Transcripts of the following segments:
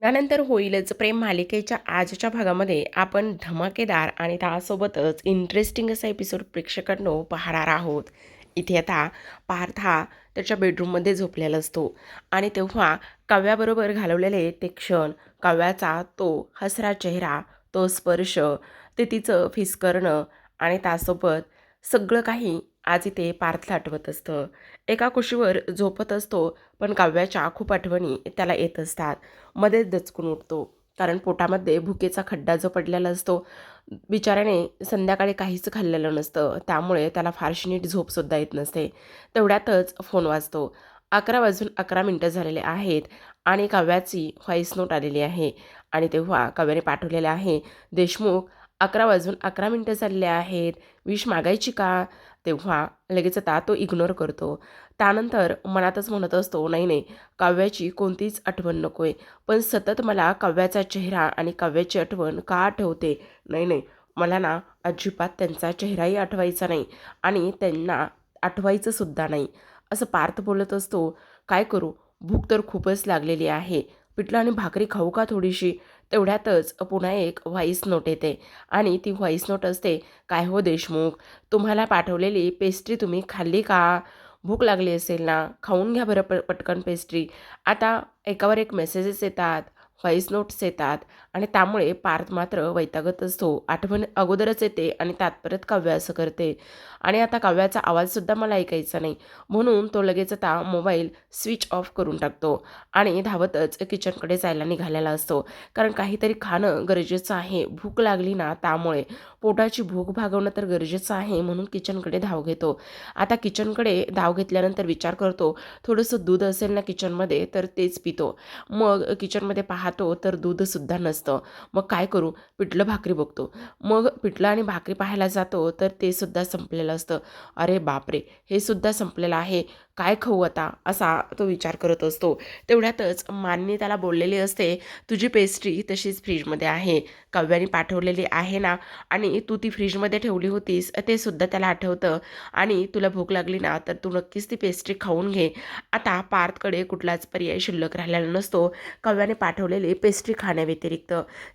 त्यानंतर होईलच प्रेम मालिकेच्या आजच्या भागामध्ये आपण धमाकेदार आणि त्यासोबतच इंटरेस्टिंग असा एपिसोड प्रेक्षकांनो पाहणार आहोत. इथे आता पार्थ हा त्याच्या बेडरूममध्ये झोपलेला असतो आणि तेव्हा काव्याबरोबर घालवलेले ते क्षण, काव्याचा तो हसरा चेहरा, तो स्पर्श, ते तिचं फिसकरणं आणि त्यासोबत सगळं काही आज इथे पार्थला आठवत असतं. एका कुशीवर झोपत असतो, पण काव्याच्या खूप आठवणी त्याला येत असतात. मध्येच दचकून उठतो, कारण पोटामध्ये भुकेचा खड्डा जो पडलेला असतो. बिचाऱ्याने संध्याकाळी काहीच खाल्लेलं नसतं, त्यामुळे त्याला फारशी नीट झोपसुद्धा येत नसते. तेवढ्यातच फोन वाजतो. 11 वाजून 11 मिनिटं झालेले आहेत आणि काव्याची व्हॉईस नोट आलेली आहे आणि तेव्हा काव्याने पाठवलेले आहे, देशमुख 11 वाजून 11 मिनिटं झालेले आहेत, विश मागायची का? तेव्हा लगेच आता तो इग्नोर करतो. त्यानंतर मनातच म्हणत असतो, नाही नाही, काव्याची कोणतीच आठवण नको आहे, पण सतत मला काव्याचा चेहरा आणि काव्याची आठवण का आठवते? नाही नाही, मला ना अजिबात त्यांचा चेहराही आठवायचा नाही आणि त्यांना आठवायचं सुद्धा नाही, असं पार्थ बोलत असतो. काय करू, भूक तर खूपच लागलेली आहे, पिठलं आणि भाकरी खाऊ का थोडीशी? तेवढ्यातच पुन्हा एक व्हॉईस नोट येते आणि ती व्हॉईस नोट असते, काय हो देशमुख, तुम्हाला पाठवलेली पेस्ट्री तुम्ही खाल्ली का? भूक लागली असेल ना, खाऊन घ्या बरं पटकन पेस्ट्री. आता एकावर एक मेसेजेस येतात, व्हॉईस नोट्स येतात आणि त्यामुळे पार्थ मात्र वैतागत असतो. आठवण अगोदरच येते आणि त्यात परत काव्य असं करते आणि आता काव्याचा आवाजसुद्धा मला ऐकायचा नाही, म्हणून तो लगेच आता मोबाईल स्विच ऑफ करून टाकतो आणि धावतच किचनकडे जायला निघालेला असतो. कारण काहीतरी खाणं गरजेचं आहे, भूक लागली ना, त्यामुळे पोटाची भूक भागवणं तर गरजेचं आहे, म्हणून किचनकडे धाव घेतो. आता किचनकडे धाव घेतल्यानंतर विचार करतो, थोडंसं दूध असेल ना किचनमध्ये तर तेच पितो. मग किचनमध्ये पाहतो तर दूधसुद्धा नसतं. मग काय करू, पिठलं भाकरी बघतो. मग पिठलं आणि भाकरी पाहायला जातो तर ते सुद्धा संपलेलं असतं. अरे बापरे, हे सुद्धा संपलेलं आहे, काय खाऊ आता, असा तो विचार करत असतो. तेवढ्यातच माननी त्याला बोललेली असते, तुझी पेस्ट्री तशीच फ्रीजमध्ये आहे, काव्याने पाठवलेली आहे ना, आणि तू ती फ्रीजमध्ये ठेवली होतीस ते सुद्धा त्याला आठवतं आणि तुला भूक लागली ना तर तू नक्कीच ती पेस्ट्री खाऊन घे. आता पार्थकडे कुठलाच पर्याय शिल्लक राहिलेला नसतो काव्याने पाठवलेली पेस्ट्री खाण्याव्यतिरिक्त.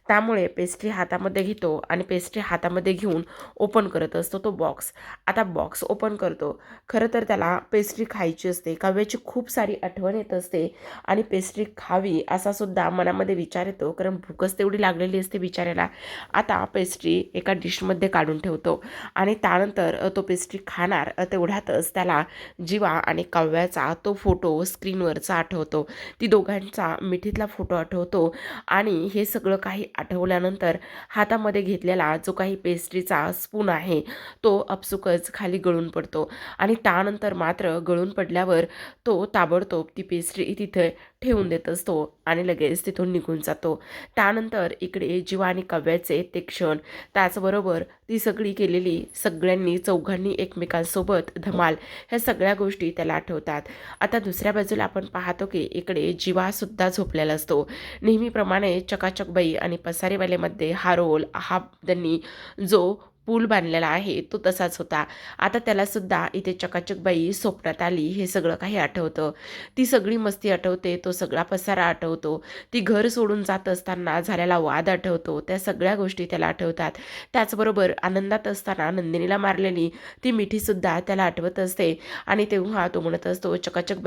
त्यामुळे पेस्ट्री हातामध्ये घेतो आणि पेस्ट्री हातामध्ये घेऊन ओपन करत असतो तो बॉक्स. आता बॉक्स ओपन करतो. खरं तर त्याला पेस्ट्री खायची असते, काव्याची खूप सारी आठवण येत असते आणि पेस्ट्री खावी असा सुद्धा मनामध्ये विचार येतो, कारण भूकच तेवढी लागलेली असते बिचाऱ्याला. आता पेस्ट्री एका डिशमध्ये काढून ठेवतो आणि त्यानंतर तो पेस्ट्री खाणार. तेवढ्यातच त्याला जीवा आणि काव्याचा तो फोटो स्क्रीनवरचा आठवतो, ती दोघांचा मिठीतला फोटो आठवतो आणि हे सगळं काही आठवल्यानंतर हातामध्ये घेतलेला जो काही पेस्ट्रीचा स्पून आहे तो आपसुकच खाली गळून पडतो आणि त्यानंतर मात्र गळून पडल्यावर तो ताबडतोब ती पेस्ट्री तिथे ठेवून देत असतो आणि लगेच तिथून निघून जातो. त्यानंतर इकडे जीवा आणि काव्याचे ते क्षण, त्याचबरोबर ती सगळी केलेली सगळ्यांनी चौघांनी एकमेकांसोबत धमाल, ह्या सगळ्या गोष्टी त्याला आठवतात. आता दुसऱ्या बाजूला आपण पाहतो की इकडे जीवासुद्धा झोपलेला असतो. नेहमीप्रमाणे चकाचक बाई आणि पसारेवालेमध्ये हा रोल, हा त्यांनी जो पूल बांधलेला आहे तो तसाच होता. आता त्यालासुद्धा इथे चकाचक बाई स्वप्नात आली, हे सगळं काही आठवतं. ती सगळी मस्ती आठवते, तो सगळा पसारा आठवतो, ती घर सोडून जात असताना झालेला वाद आठवतो, त्या सगळ्या गोष्टी त्याला आठवतात. त्याचबरोबर आनंदात असताना नंदिनीला मारलेली ती मिठीसुद्धा त्याला आठवत असते आणि तेव्हा तो म्हणत असतो, चकाचक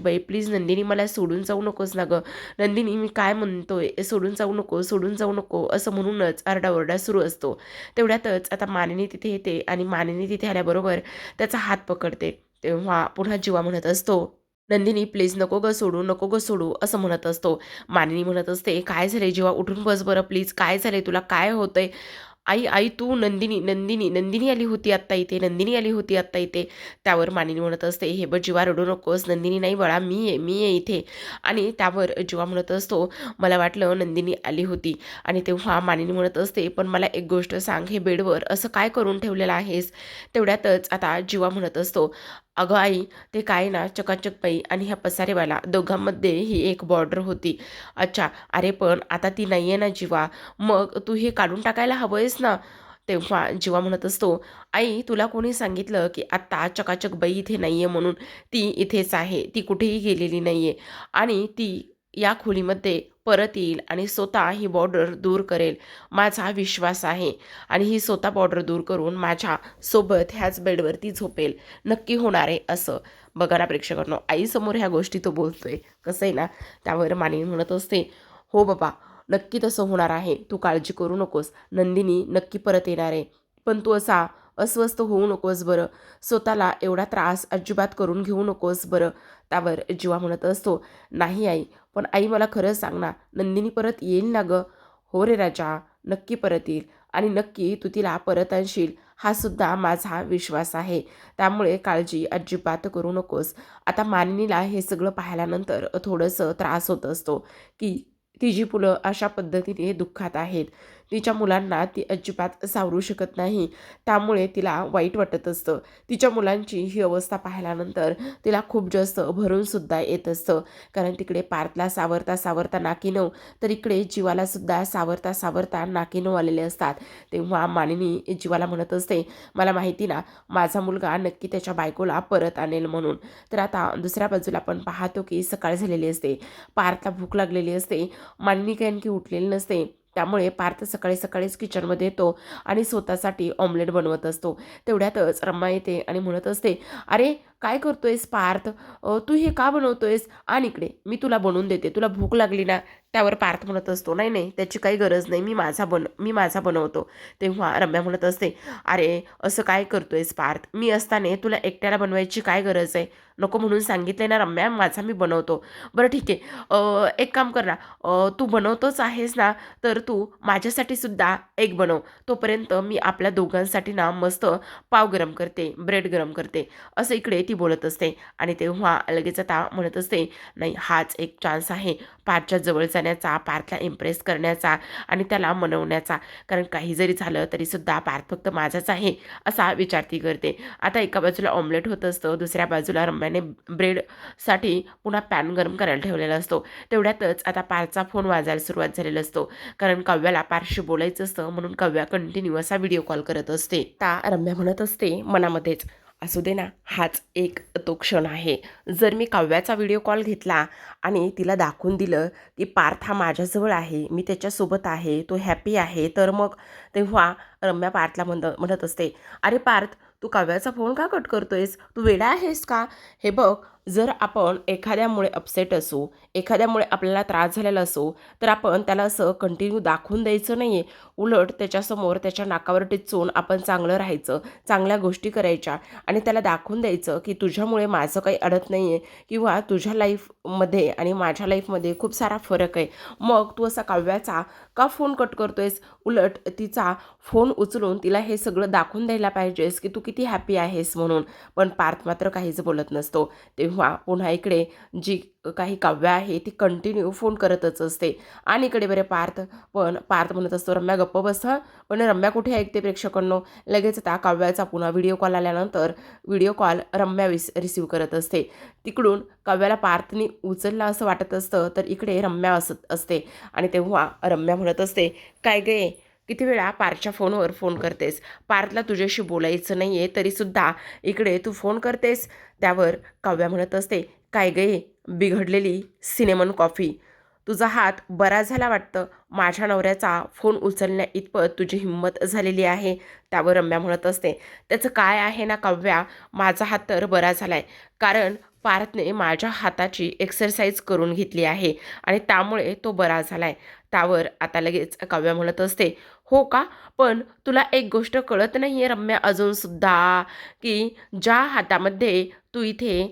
बाई प्लीज नंदिनी, मला सोडून जाऊ नकोस ना गं, नंदिनी मी काय म्हणतोय, सोडून जाऊ नको, सोडून जाऊ नको, असं म्हणूनच आरडाओरडा सुरू असतो. तेवढ्यातच आता मानिनी तिथे येते आणि मानिनी तिथे आल्याबरोबर त्याचा हात पकडते. तेव्हा पुन्हा जीवा म्हणत असतो, नंदिनी प्लीज नको गं सोडू, नको गं सोडू, असं म्हणत असतो. मानिनी म्हणत असते, काय झालंय जीवा, उठून बस बरं प्लीज, काय झालंय तुला, काय होतंय? आई आई तू नंदिनी नंदिनी नंदिनी आली होती आत्ता इथे, नंदिनी आली होती आत्ता इथे. त्यावर मानिनी म्हणत असते, हे बघ जीवा रडू नकोस, नंदिनी नाही बाळा, मी आहे इथे. आणि त्यावर जीवा म्हणत असतो, मला वाटलं नंदिनी आली होती. आणि तेव्हा मानिनी म्हणत असते, पण मला एक गोष्ट सांग, हे बेडवर असं काय करून ठेवलेलं आहेस? तेवढ्यातच आता जीवा म्हणत असतो, अगं आई, ते काय ना, चकाचक बाई आणि ह्या पसारेवाला दोघांमध्ये ही एक बॉर्डर होती. अच्छा, अरे पण आता ती नाही आहे ना जीवा, मग तू हे काढून टाकायला हवंयस ना. तेव्हा जीवा म्हणत असतो, आई तुला कोणी सांगितलं की आत्ता चकाचक बाई इथे नाही आहे म्हणून? ती इथेच आहे, ती कुठेही गेलेली नाही आहे आणि ती या खोलीमध्ये परत येईल आणि स्वतः ही बॉर्डर दूर करेल, माझा विश्वास आहे. आणि ही स्वतः बॉर्डर दूर करून माझ्यासोबत ह्याच बेडवरती झोपेल, नक्की होणार आहे असं. बघा ना प्रेक्षकांनो, आईसमोर ह्या गोष्टी तो बोलतोय, कसं आहे ना. त्यावर मानिनी म्हणत असते, हो बाबा, नक्की तसं होणार आहे, तू काळजी करू नकोस, नंदिनी नक्की परत येणार आहे. पण तू असा अस्वस्थ होऊ नकोस बरं, स्वतःला एवढा त्रास अजिबात करून घेऊ नकोस बरं. त्यावर जीवा म्हणत असतो, नाही आई, पण आई मला खरं सांग ना, नंदिनी परत येईल ना गं? हो रे राजा, नक्की परत येईल आणि नक्की तू तिला परत आणशील, हा सुद्धा माझा विश्वास आहे. त्यामुळे काळजी अजिबात करू नकोस. आता मानिनीला हे सगळं पाहिल्यानंतर थोडंसं त्रास होत असतो की तिची मुलं अशा पद्धतीने दुःखात आहेत. तिच्या मुलांना ती अजिबात सावरू शकत नाही. त्यामुळे तिला वाईट वाटत असतं. तिच्या मुलांची ही अवस्था पाहिल्यानंतर तिला खूप जास्त भरूनसुद्धा येत असतं. कारण तिकडे पार्थला सावरता सावरता नाकीनऊ, तर इकडे जीवालासुद्धा सावरता सावरता नाकीनऊ आलेले असतात. तेव्हा मानिनी जीवाला म्हणत असते, मला माहिती ना, माझा मुलगा नक्की त्याच्या बायकोला परत आणेल म्हणून. तर आता दुसऱ्या बाजूला आपण पाहतो की सकाळ झालेली असते. पार्थला भूक लागलेली असते. मानिनी काही आणखी उठलेली नसते. त्यामुळे पार्थ सकाळी सकाळीच किचनमध्ये येतो आणि स्वतःसाठी ऑमलेट बनवत असतो. तेवढ्यातच रमा येते आणि म्हणत असते, अरे काय करतोयस पार्थ, तू हे का बनवतोयस? आणि इकडे मी तुला बनवून देते, तुला भूक लागली ना. त्यावर पार्थ म्हणत असतो, नाही नाही, त्याची काही गरज नाही, मी माझा बनवतो. तेव्हा रम्या म्हणत असते, अरे असं काय करतोयस पार्थ, मी असताना तुला एकट्याला बनवायची काय गरज आहे? नको म्हणून सांगितलंय ना रम्या, माझा मी बनवतो. बरं ठीक आहे, एक काम कर ना, तू बनवतोच आहेस ना, तर तू माझ्यासाठी सुद्धा एक बनव. तोपर्यंत मी आपल्या दोघांसाठी ना मस्त पाव गरम करते, ब्रेड गरम करते. असं इकडे ती बोलत असते. आणि तेव्हा लगेच आता म्हणत असते, नाही, हाच एक चान्स आहे पार्थच्या जवळ जाण्याचा, पार्थला इम्प्रेस करण्याचा आणि त्याला मनवण्याचा. कारण काही जरी झालं तरीसुद्धा पार्थ फक्त माझाच आहे असा विचार ती करते. आता एका बाजूला ऑमलेट होत असतं, दुसऱ्या बाजूला रम्याने ब्रेडसाठी पुन्हा पॅन गरम करायला ठेवलेला असतो. तेवढ्यातच आता पार्थचा फोन वाजायला सुरुवात झालेला असतो. कारण काव्याला पार्थशी बोलायचं असतं, म्हणून काव्या कंटिन्यू असा व्हिडिओ कॉल करत असते. ता रम्या म्हणत असते मनामध्येच, असू दे ना, हाच एक तो क्षण आहे. जर मी काव्याचा व्हिडिओ कॉल घेतला आणि तिला दाखवून दिलं की पार्थ हा माझ्याजवळ आहे, मी त्याच्यासोबत आहे, तो हॅपी आहे, तर मग तेव्हा रम्या पार्थला म्हणत असते, अरे पार्थ, तू काव्याचा फोन का कट करतोयस? तू वेडा आहेस का? हे बघ, जर आपण एखाद्यामुळे अपसेट असू, एखाद्यामुळे आपल्याला त्रास झालेला असो, तर आपण त्याला असं कंटिन्यू दाखवून द्यायचं नाही आहे. उलट त्याच्यासमोर त्याच्या नाकावर टिचून आपण चांगलं राहायचं, चांगल्या गोष्टी करायच्या आणि त्याला दाखवून द्यायचं की तुझ्यामुळे माझं काही अडत नाही आहे किंवा तुझ्या लाईफमध्ये आणि माझ्या लाईफमध्ये खूप सारा फरक आहे. मग तू असा काव्याचा का फोन कट करतोयस? उलट तिचा फोन उचलून तिला हे सगळं दाखवून द्यायला पाहिजेस की तू किती हॅपी आहेस म्हणून. पण पार्थ मात्र काहीच बोलत नसतो. तेव्हा पुन्हा इकडे जी काही काव्य आहे ती कंटिन्यू फोन करतच असते. आणि इकडे बरे पार्थ म्हणत असतो, रम्या गप्प बस हां. पण रम्या कुठे ऐकते प्रेक्षकांनो. लगेच आता काव्याचा पुन्हा व्हिडिओ कॉल आल्यानंतर व्हिडिओ कॉल रम्या रिसीव्ह करत असते. तिकडून काव्याला पार्थनी उचलला असं वाटत असतं, तर इकडे रम्या असते. आणि तेव्हा रम्या म्हणत असते, काय गे, किती वेळा पार्थच्या फोनवर फोन करतेस? पार्थला तुझ्याशी बोलायचं नाही आहे तरीसुद्धा इकडे तू फोन करतेस. त्यावर काव्या म्हणत असते, काय गे, बिघडलेली सिनेमन कॉफी, तुझा हात बरा झाला वाटतं, माझ्या नवऱ्याचा फोन उचलण्या इतपत तुझी हिंमत झालेली आहे. त्यावर रम्या म्हणत असते, त्याचं काय आहे ना काव्या, माझा हात तर बरा झाला आहे, कारण पार्थने माझ्या हाताची एक्सरसाइज करून घेतली आहे आणि त्यामुळे तो बरा झाला आहे. त्यावर आता लगेच काव्या म्हणत असते, हो का? पण तुला एक गोष्ट कळत नाही आहे रम्या अजूनसुद्धा, की ज्या हातामध्ये तू इथे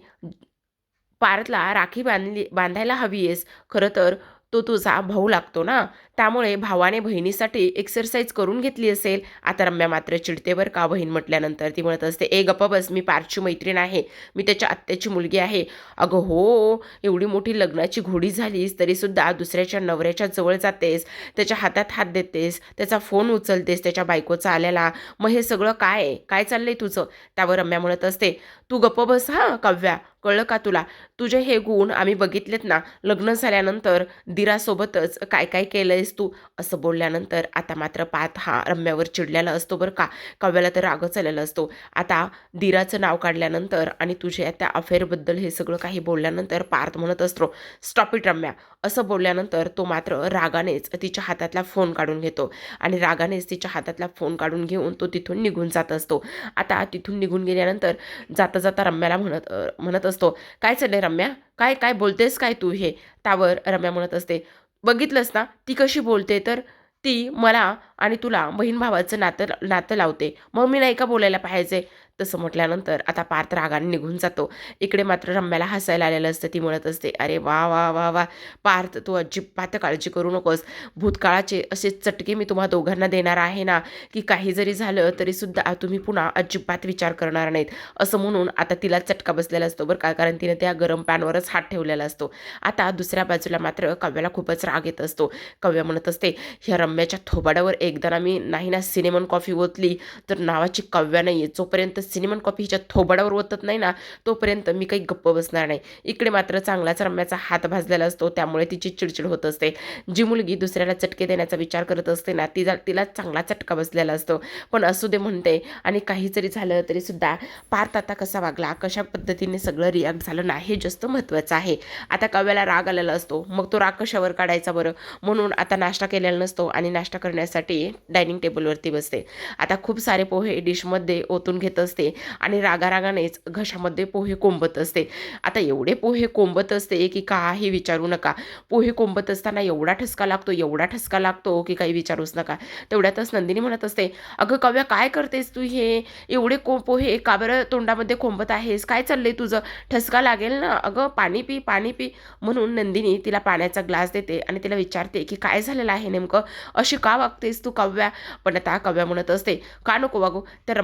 पार्थला राखी बांधायला हवी आहेस, खरं तर तो तुझा भाऊ लागतो ना, त्यामुळे भावाने बहिणीसाठी एक्सरसाइज करून घेतली असेल. आता रम्या मात्र चिडते बरं का बहीण म्हटल्यानंतर. ती म्हणत असते, ए गप्पा बस, मी पार्थची मैत्रीण आहे, मी त्याच्या आत्याची मुलगी आहे. अगं हो, एवढी मोठी लग्नाची घोडी झालीस तरीसुद्धा दुसऱ्याच्या नवऱ्याच्या जवळ जातेस, त्याच्या हातात हात देतेस, त्याचा फोन उचलतेस त्याच्या बायकोचा आल्याला. मग हे सगळं काय आहे? काय चाललंय तुझं? त्यावर रम्या म्हणत असते, तू गप्प बस हां काव्या, कळलं का तुला? तुझे हे गुण आम्ही बघितलेत ना, लग्न झाल्यानंतर दिरासोबतच काय काय केलं आहेस तू. असं बोलल्यानंतर आता मात्र पार्थ हा रम्यावर चिडलेला असतो बरं का. काव्याला तर रागच आलेला असतो. आता दिराचं नाव काढल्यानंतर आणि तुझ्या त्या अफेअरबद्दल हे सगळं काही बोलल्यानंतर पार्थ म्हणत असतो, स्टॉप इट रम्या, असं बोलल्यानंतर तो मात्र रागानेच तिच्या हातातला फोन काढून घेतो आणि रागानेच तिच्या हातातला फोन काढून घेऊन तो तिथून निघून जात असतो. आता तिथून निघून गेल्यानंतर जाता जाता रम्याला म्हणत असतो, काय चाललंय रम्या, काय काय बोलतेस काय तू हे? त्यावर रम्या म्हणत असते, बघितलंस ना ती कशी बोलते, तर ती मला आणि तुला बहीण भावाचं नातं नातं लावते, मग मी नाही का बोलायला पाहिजे? तसं म्हटल्यानंतर आता पार्थ रागाने निघून जातो. इकडे मात्र रम्याला हसायला आलेलं असतं. ती म्हणत असते, अरे वा वा वा वा पार्थ, तू अजिबात काळजी करू नकोस. भूतकाळाचे असे चटके मी तुम्हा दोघांना देणार आहे ना, की काही जरी झालं तरीसुद्धा तुम्ही पुन्हा अजिबात विचार करणार नाहीत. असं म्हणून आता तिला चटका बसलेला असतो बरं का, कारण तिने त्या गरम पॅनवरच हात ठेवलेला असतो. आता दुसऱ्या बाजूला मात्र काव्याला खूपच राग येत असतो. काव्या म्हणत असते, ह्या रम्याच्या थोबाडावर एकदा ना मी नाही ना सिनेमन कॉफी ओतली तर नावाची काव्या नाही आहे. जोपर्यंत सिनेमन कॉफी हिच्या थोबाडावर ओतत नाही ना, तोपर्यंत मी काही गप्प बसणार नाही. इकडे मात्र चांगलाच रम्याचा हात भाजलेला असतो, त्यामुळे तिची चिडचिड होत असते. जी मुलगी दुसऱ्याला चटके देण्याचा विचार करत असते ना, तिला चांगला चटका बसलेला असतो. पण असू दे म्हणते, आणि काही जरी झालं तरीसुद्धा पार्थ आता कसा वागला, कशा पद्धतीने सगळं रिॲक्ट झालं ना, हे जास्त महत्त्वाचं आहे. आता काव्याला राग आलेला असतो, मग तो राग कशावर काढायचा बरं? म्हणून आता नाश्ता केलेला नसतो आणि नाश्ता करण्यासाठी डायनिंग टेबलवरती बसते. आता खूप सारे पोहे डिशमध्ये ओतून घेत असते आणि रागारागानेच घशामध्ये पोहे कोंबत असते. आता एवढे पोहे कोंबत असते की काही विचारू नका. पोहे कोंबत असताना एवढा ठसका लागतो की काही विचारूच नका. तेवढ्यातच नंदिनी म्हणत असते, अगं काव्या काय करतेस तू हे? एवढे पोहे का बरं तोंडामध्ये कोंबत आहेस? काय चाललंय तुझं? ठसका लागेल ना. अगं पाणी पी, पाणी पी. म्हणून नंदिनी तिला पाण्याचा ग्लास देते आणि तिला विचारते की काय झालेलं आहे नेमकं? अशी का वागतेस तू काव्या? पण आता काव्या म्हणत असते, का नको वागू? त्या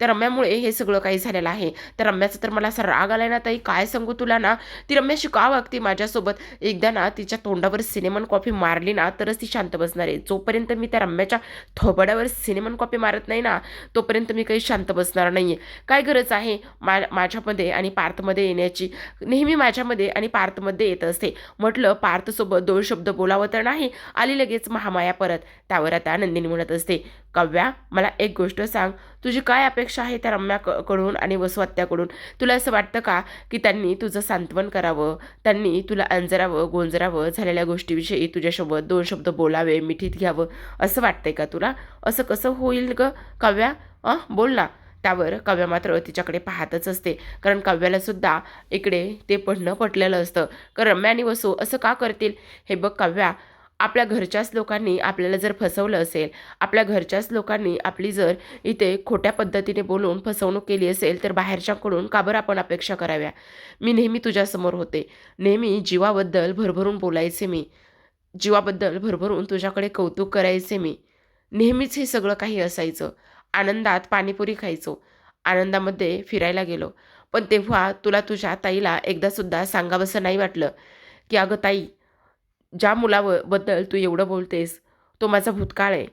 रम्यामुळे हे सगळं काही झालेलं आहे. त्या रम्याचा तर मला असा राग आलाय ना ताई, काय सांगू तुला ना. ती रम्याशी का वागते माझ्यासोबत? एकदा ना तिच्या तोंडावर सिनेमन कॉफी मारली ना तरच ती शांत बसणार आहे. जोपर्यंत मी त्या रम्याच्या थोबाडावर सिनेमन कॉफी मारत नाही ना, तोपर्यंत मी काही शांत बसणार नाहीये. काय गरज आहे माझ्यामध्ये आणि पार्थमध्ये येण्याची? नेहमी माझ्यामध्ये आणि पार्थमध्ये येत असते. म्हटलं पार्थसोबत 2 शब्द बोलावं तर नाही, आली लगेच महामाया परत. त्यावर आता नंदिनी म्हणत असते, काव्या मला एक गोष्ट सांग, तुझी काय अपेक्षा आहे त्या रम्याकडून आणि वसुहत्याकडून? तुला असं वाटतं का की त्यांनी तुझं सांत्वन करावं, त्यांनी तुला अंजरावं गोंजरावं, झालेल्या गोष्टीविषयी तुझ्यासोबत 2 शब्द बोलावे, मिठीत घ्यावं, असं वाटतंय का तुला? असं कसं होईल ग काव्या? बोल ना. त्यावर काव्या मात्र तिच्याकडे पाहतच असते, कारण काव्याला सुद्धा इकडे ते पडणं पटलेलं असतं. कारण रम्या आणि वसू असं का करतील? हे बघ काव्या, आपल्या घरच्याच लोकांनी आपल्याला जर फसवलं असेल, आपल्या घरच्याच लोकांनी आपली जर इथे खोट्या पद्धतीने बोलून फसवणूक केली असेल, तर बाहेरच्याकडून का बरं आपण अपेक्षा कराव्या? मी नेहमी तुझ्यासमोर होते, नेहमी जीवाबद्दल भरभरून बोलायचे मी, जीवाबद्दल भरभरून तुझ्याकडे कौतुक करायचे मी. नेहमीच हे सगळं काही असायचं. आनंदात पाणीपुरी खायचो, आनंदामध्ये फिरायला गेलो. पण तेव्हा तुला तुझ्या ताईला एकदासुद्धा सांगावंसं नाही वाटलं, की अगं ताई, ज्या मुलाबद्दल तू एवढं बोलतेस, तो माझा भूतकाळ आहे.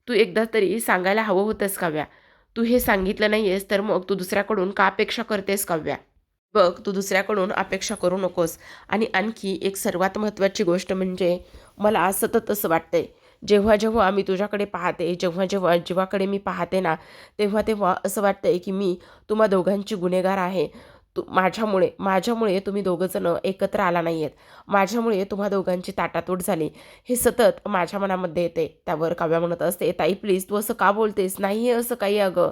तू एकदा तरी सांगायला हवं होतंस काव्या. तू हे सांगितलं नाही आहेस, तर मग तू दुसऱ्याकडून का अपेक्षा करतेस काव्या? बघ, तू दुसऱ्याकडून अपेक्षा करू नकोस. आणि आणखी एक सर्वात महत्त्वाची गोष्ट म्हणजे मला सतत असं वाटतंय, जेव्हा जेव्हा मी तुझ्याकडे पाहते, जेव्हा जेव्हा जीवाकडे मी पाहते ना, तेव्हा तेव्हा असं वाटतंय की मी तुम्हा दोघांची गुन्हेगार आहे. माझ्यामुळे तुम्ही दोघंजणं एकत्र आला नाही आहेत. माझ्यामुळे तुम्हा दोघांची ताटातूट झाली. हे सतत माझ्या मनामध्ये येते. त्यावर काव्या म्हणत असते, ताई प्लीज तू असं का बोलतेस? नाही आहे असं काही अगं.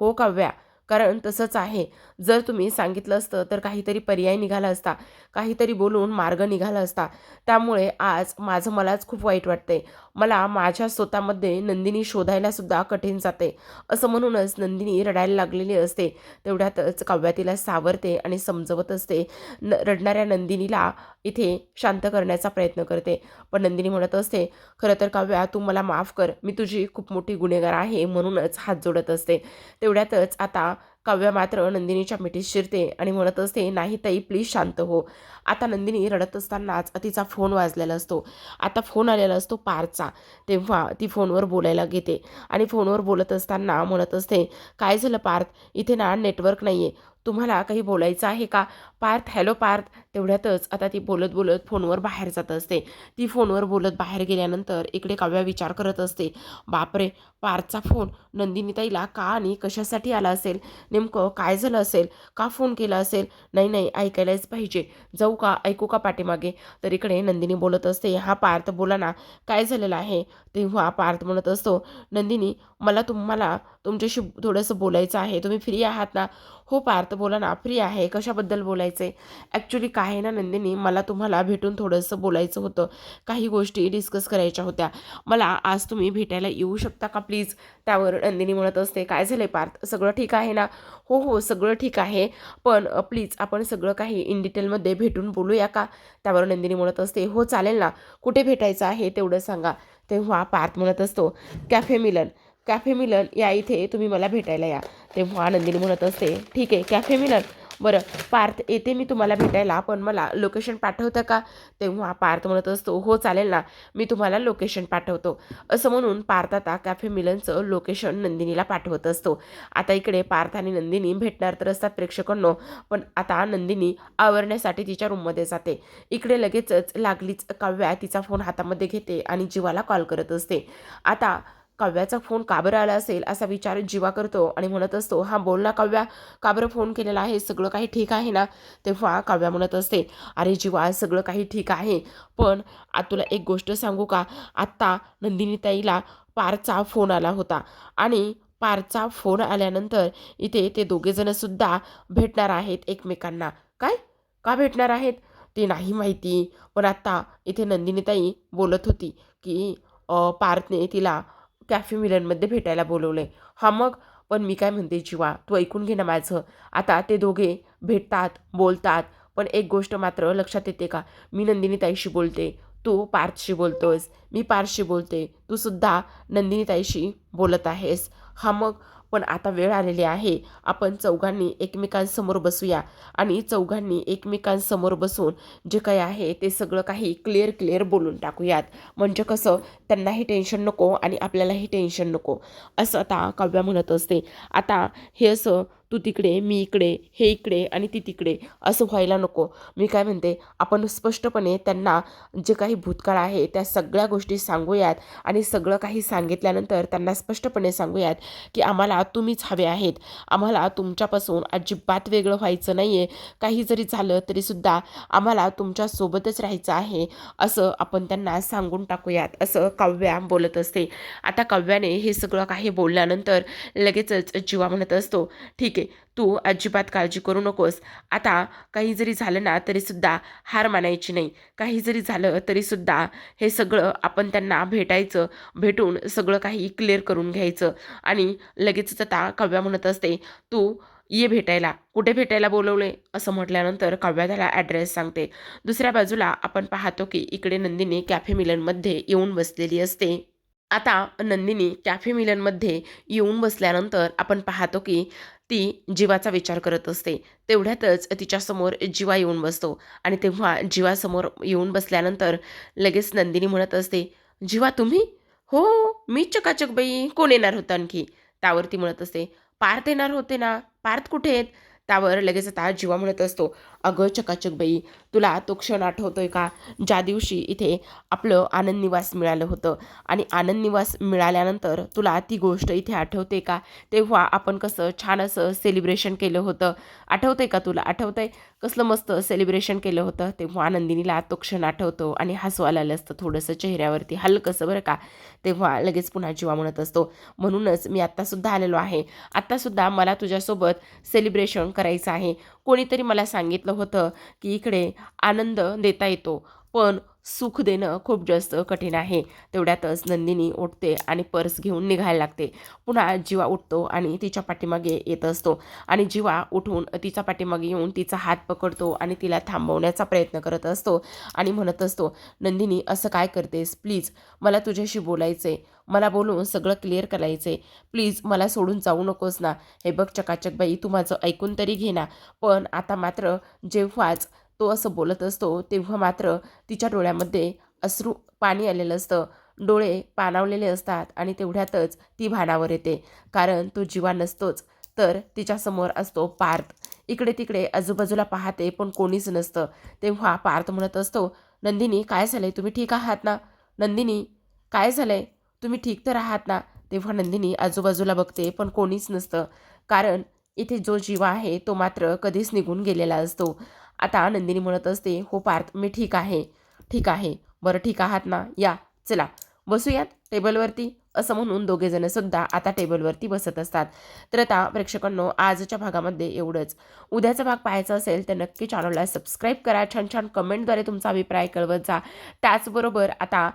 हो काव्या, कारण तसंच आहे. जर तुम्ही सांगितलं असतं तर काहीतरी पर्याय निघाला असता, काहीतरी बोलून मार्ग निघाला असता. त्यामुळे आज मलाच खूप वाईट वाटतंय. मला माझ्या स्वतःमध्ये नंदिनी शोधायला सुद्धा कठीण जाते. असं म्हणूनच नंदिनी रडायला लागलेली असते. तेवढ्यातच काव्या तिला सावरते आणि समजवत असते. रडणाऱ्या नंदिनीला इथे शांत करण्याचा प्रयत्न करते. पण नंदिनी म्हणत असते, खरं तर काव्या तू मला माफ कर, मी तुझी खूप मोठी गुन्हेगार आहे, म्हणूनच हात जोडत असते. तेवढ्यातच आता काव्या मात्र नंदिनीच्या मिठीत शिरते आणि म्हणत असते, नाही ताई प्लीज शांत हो. आता नंदिनी रडत असतानाच तिचा फोन वाजलेला असतो. आता फोन आलेला असतो पार्थचा. तेव्हा ती फोनवर बोलायला घेते आणि फोनवर बोलत असताना म्हणत असते, काय झालं पार्थ, इथे ना नेटवर्क नाही आहे. तुम्हाला काही बोलायचं आहे का? पार्थ, हॅलो पार्थ. तेवढ्यातच आता ती बोलत बोलत फोनवर बाहेर जात असते. ती फोनवर बोलत बाहेर गेल्यानंतर इकडे काव्या विचार करत असते, बापरे, पार्थचा फोन नंदिनीताईला का आणि कशासाठी आला असेल? नेमकं काय झालं असेल? का फोन केला असेल? नाही नाही, ऐकायलाच पाहिजे. जाऊ का, ऐकू का पाठीमागे? तर इकडे नंदिनी बोलत असते, हा पार्थ बोला ना, काय झालेलं आहे? तेव्हा पार्थ म्हणत असतो, नंदिनी, मला तुम्हाला तुमच्याशी थोडंसं बोलायचं आहे. तुम्ही फ्री आहात ना? हो पार्थ बोला ना, फ्री आहे. कशाबद्दल बोलायचं आहे? ॲक्च्युली काय आहे ना नंदिनी, मला तुम्हाला भेटून थोडंसं बोलायचं होतं. काही गोष्टी डिस्कस करायच्या होत्या. मला आज तुम्ही भेटायला येऊ शकता का प्लीज? त्यावर नंदिनी म्हणत असते, काय झालं आहे पार्थ, सगळं ठीक आहे ना? हो हो, सगळं ठीक आहे, पण प्लीज आपण सगळं काही इन डिटेलमध्ये भेटून बोलूया का? त्यावर नंदिनी म्हणत असते, हो चालेल ना, कुठे भेटायचं आहे तेवढं सांगा. तेव्हा पार्थ म्हणत असतो, कॅफे मिलन. कॅफे मिलन या इथे तुम्ही मला भेटायला या. तेव्हा नंदिनी म्हणत असते, ठीक आहे, कॅफे मिलन. बरं पार्थ, येते मी तुम्हाला भेटायला, पण मला लोकेशन पाठवतं का? तेव्हा पार्थ म्हणत असतो, हो चालेल ना, मी तुम्हाला लोकेशन पाठवतो. असं म्हणून पार्थ आता कॅफे मिलनचं लोकेशन नंदिनीला पाठवत असतो. आता इकडे पार्थ आणि नंदिनी भेटणार तर असतात प्रेक्षकांनो, पण आता नंदिनी आवरण्यासाठी तिच्या रूममध्ये जाते. इकडे लगेचच लागलीच काव्या तिचा फोन हातामध्ये घेते आणि जीवाला कॉल करत असते. आता काव्याचा फोन का बरं आला असेल असा विचार जीवा करतो आणि म्हणत असतो, हां बोल ना काव्या, का बरं फोन केलेला आहे? सगळं काही ठीक आहे ना? तेव्हा काव्या म्हणत असते, अरे जीवा, सगळं काही ठीक आहे, पण तुला एक गोष्ट सांगू का? आत्ता नंदिनीताईला पारचा फोन आला होता आणि पारचा फोन आल्यानंतर इथे ते दोघेजणसुद्धा भेटणार आहेत एकमेकांना. काय? का भेटणार आहेत? ते नाही माहिती, पण आत्ता इथे नंदिनीताई बोलत होती की पार्थने तिला कॅफे मिलनमध्ये भेटायला बोलवले. हां मग, पण मी काय म्हणते जीवा, तू ऐकून घे ना माझं. आता ते दोघे भेटतात, बोलतात, पण एक गोष्ट मात्र लक्षात येते का? मी नंदिनीताईशी बोलते, तू पार्थशी बोलतोयस, मी पार्थशी बोलते, तू सुद्धा नंदिनीताईशी बोलत आहेस. हां मग, पण आता वेळ आलेली आहे, आपण चौघांनी एकमेकांसमोर बसूया आणि चौघांनी एकमेकांसमोर बसून जे काही आहे ते सगळं काही क्लिअर बोलून टाकूयात. म्हणजे कसं, त्यांनाही टेन्शन नको आणि आपल्यालाही टेन्शन नको. असं आता काव्या म्हणत असते. आता हे असं तू तिकडे, मी इकडे, हे इकडे आणि ती तिकडे असं व्हायला नको. मी काय म्हणते, आपण स्पष्टपणे त्यांना जे काही भूतकाळ आहे त्या सगळ्या गोष्टी सांगूयात आणि सगळं काही सांगितल्यानंतर त्यांना स्पष्टपणे सांगूयात की आम्हाला तुम्हीच हवे आहेत. आम्हाला तुमच्यापासून अजिबात वेगळं व्हायचं नाही आहे. काही जरी झालं तरीसुद्धा आम्हाला तुमच्यासोबतच राहायचं आहे, असं आपण त्यांना सांगून टाकूयात, असं काव्या बोलत असते. आता काव्याने हे सगळं काही बोलल्यानंतर लगेचच जीवा म्हणत असतो, ठीक आहे, तू अजिबात काळजी करू नकोस. आता काही जरी झालं ना तरीसुद्धा हार मानायची नाही. काही जरी झालं तरीसुद्धा हे सगळं आपण त्यांना भेटायचं, भेटून सगळं काही क्लिअर करून घ्यायचं. आणि लगेचच आता काव्या म्हणत असते, तू ये भेटायला. कुठे भेटायला बोलवले? असं म्हटल्यानंतर काव्या त्याला ॲड्रेस सांगते. दुसऱ्या बाजूला आपण पाहतो की इकडे नंदिनी कॅफे मिलनमध्ये येऊन बसलेली असते. आता नंदिनी कॅफे मिलनमध्ये येऊन बसल्यानंतर आपण पाहतो की ती जीवाचा विचार करत असते. तेवढ्यातच तिच्यासमोर जीवा येऊन बसतो आणि तेव्हा जीवासमोर येऊन बसल्यानंतर लगेच नंदिनी म्हणत असते, जीवा तुम्ही? हो, मीच चकाचक बाई, कोण येणार होतं आणखी? त्यावरती म्हणत असते, पार्थ येणार होते ना, पार्थ कुठे आहेत? त्यावर लगेच आता जीवा म्हणत असतो, अगं चकाचक बाई, तुला तो क्षण आठवतोय का, ज्या दिवशी इथे आपलं आनंद निवास मिळालं होतं आणि आनंद निवास मिळाल्यानंतर तुला ती गोष्ट इथे आठवते का? तेव्हा आपण कसं छान असं सेलिब्रेशन केलं होतं, आठवतंय का तुला? आठवतंय कसलं मस्त सेलिब्रेशन केलं होतं? तेव्हा नंदिनीला तो क्षण आठवतो आणि हसू आलेलं असतं थोडंसं चेहऱ्यावरती, हलकंसं बरं का. तेव्हा लगेच पुन्हा जीवा म्हणत असतो, म्हणूनच मी आत्तासुद्धा आलेलो आहे. आत्तासुद्धा मला तुझ्यासोबत सेलिब्रेशन करायचं आहे. कोणीतरी मला सांगितलं होतं की इकडे आनंद देता येतो, पण सुख देणं खूप जास्त कठीण आहे. तेवढ्यातच नंदिनी उठते आणि पर्स घेऊन निघायला लागते. पुन्हा जीवा उठतो आणि तिच्या पाठीमागे येत असतो आणि जीवा उठून तिच्या पाठीमागे येऊन तिचा हात पकडतो आणि तिला थांबवण्याचा प्रयत्न करत असतो आणि म्हणत असतो, नंदिनी असं काय करतेस? प्लीज मला तुझ्याशी बोलायचं आहे, मला बोलून सगळं क्लिअर करायचं आहे, प्लीज मला सोडून जाऊ नकोस ना. हे बघ चकाचक बाई, तू माझं ऐकून तरी घे ना. पण आता मात्र जेव्हाच तो असं बोलत असतो तेव्हा मात्र तिच्या डोळ्यामध्ये अश्रू पाणी आलेलं असतं, डोळे पाणावलेले असतात आणि तेवढ्यातच ती भानावर येते. कारण तो जीवा नसतोच, तर तिच्यासमोर असतो पार्थ. इकडे तिकडे आजूबाजूला पाहते पण कोणीच नसतं. तेव्हा पार्थ म्हणत असतो, नंदिनी काय झालंय, तुम्ही ठीक आहात ना? नंदिनी काय झालंय, तुम्ही ठीक तर आहात ना? तेव्हा नंदिनी आजूबाजूला बघते पण कोणीच नसतं, कारण इथे जो जीवा आहे तो मात्र कधीच निघून गेलेला असतो. आता नंदिनी म्हणत असते, हो पार्थ मी ठीक आहे. ठीक आहे, बरं ठीक आहात ना, या चला बसूयात टेबलवरती, असं म्हणून दोघेजण सुद्धा आता टेबलवरती बसत असतात. तर आता प्रेक्षकांनो आजच्या भागामध्ये एवढंच. उद्याचा भाग पाहायचा असेल तर नक्की चॅनलला सबस्क्राईब करा. छान छान कमेंटद्वारे तुमचा अभिप्राय कळवत जा. त्याचबरोबर आता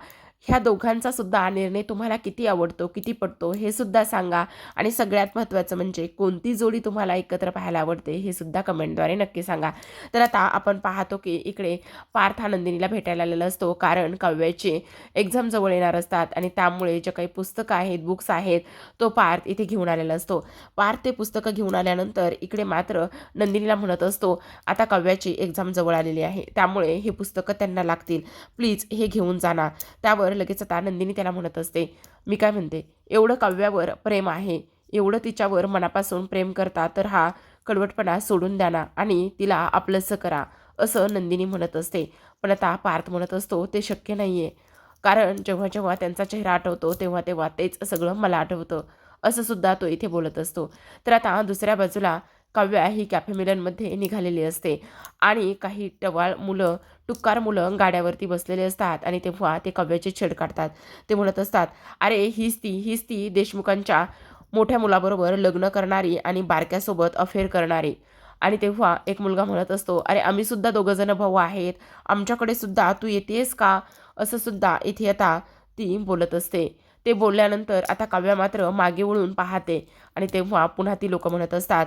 ह्या दोघांचा सुद्धा निर्णय तुम्हाला किती आवडतो, किती पटतो हे सुद्धा सांगा. आणि सगळ्यात महत्त्वाचं म्हणजे कोणती जोडी तुम्हाला एकत्र पाहायला आवडते हे सुद्धा कमेंटद्वारे नक्की सांगा. तर आता आपण पाहतो की इकडे पार्थ हा नंदिनीला भेटायला आलेला असतो, कारण काव्याचे एक्झाम जवळ येणार असतात आणि त्यामुळे जे काही पुस्तकं आहेत, बुक्स आहेत, तो पार्थ इथे घेऊन आलेला असतो. पार्थ ते पुस्तकं घेऊन आल्यानंतर इकडे मात्र नंदिनीला म्हणत असतो, आता काव्याची एक्झाम जवळ आलेली आहे, त्यामुळे हे पुस्तकं त्यांना लागतील, प्लीज हे घेऊन जाणार. त्यावर लगेच आता नंदिनी त्याला म्हणत असते, मी काय म्हणते, एवढं काव्यावर प्रेम आहे, एवढं तिच्यावर मनापासून प्रेम करता तर हा कडवटपणा सोडून द्या ना आणि तिला आपलंसं करा, असं नंदिनी म्हणत असते. पण आता पार्थ म्हणत असतो, ते शक्य नाही आहे, कारण जेव्हा जेव्हा त्यांचा चेहरा आठवतो तेव्हा तेव्हा तेच सगळं मला आठवतं, असं सुद्धा तो इथे बोलत असतो. तर आता दुसऱ्या बाजूला काव्या ही कॅफे मिलनमध्ये निघालेली असते आणि काही टवाळ मुलं, टुक्कार मुलं गाड्यावरती बसलेले असतात आणि तेव्हा ते काव्याचे छेड काढतात. ते म्हणत असतात, अरे हीच ती देशमुखांच्या मोठ्या मुलाबरोबर लग्न करणारी आणि बारक्यासोबत अफेअर करणारी. आणि तेव्हा एक मुलगा म्हणत असतो, अरे आम्ही सुद्धा दोघंजण भाऊ आहेत, आमच्याकडे सुद्धा तू येतेस का, असं सुद्धा इथे आता ती बोलत असते. ते बोलल्यानंतर आता काव्या मात्र मागे वळून पाहते आणि तेव्हा पुन्हा ती लोक म्हणत असतात,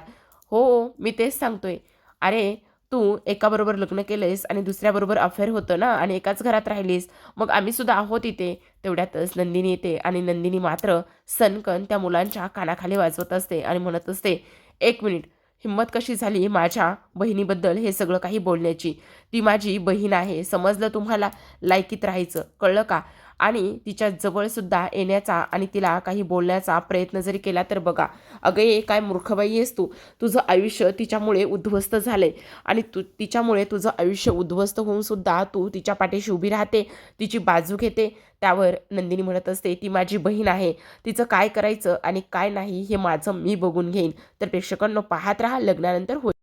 हो मी तेच सांगतोय, अरे तू एकाबरोबर लग्न केलंयस आणि दुसऱ्याबरोबर अफेअर होतं ना आणि एकाच घरात राहिलीस, मग आम्ही सुद्धा आहोत इथे. तेवढ्यातच नंदिनी येते आणि नंदिनी मात्र सनकन त्या मुलांच्या कानाखाली वाजवत असते आणि म्हणत असते, एक मिनिट, हिंमत कशी झाली माझ्या बहिणीबद्दल हे सगळं काही बोलण्याची, ती माझी बहीण आहे, समजलं तुम्हाला, लायकीत राहायचं, कळलं का? आणि तिच्या जवळसुद्धा येण्याचा आणि तिला काही बोलण्याचा प्रयत्न जरी केला तर बघा, अगं ये काय मूर्खबाई आहेस तू, तुझं आयुष्य तिच्यामुळे उद्ध्वस्त झालंय आणि तिच्यामुळे तुझं आयुष्य उद्ध्वस्त होऊन सुद्धा तू तिच्या पाठीशी उभी राहते, तिची बाजू घेते. त्यावर नंदिनी म्हणत असते, ती माझी बहीण आहे, तिचं काय करायचं आणि काय नाही हे माझं मी बघून घेईन. तर प्रेक्षकांनो पाहत राहा, लग्नानंतर होईल.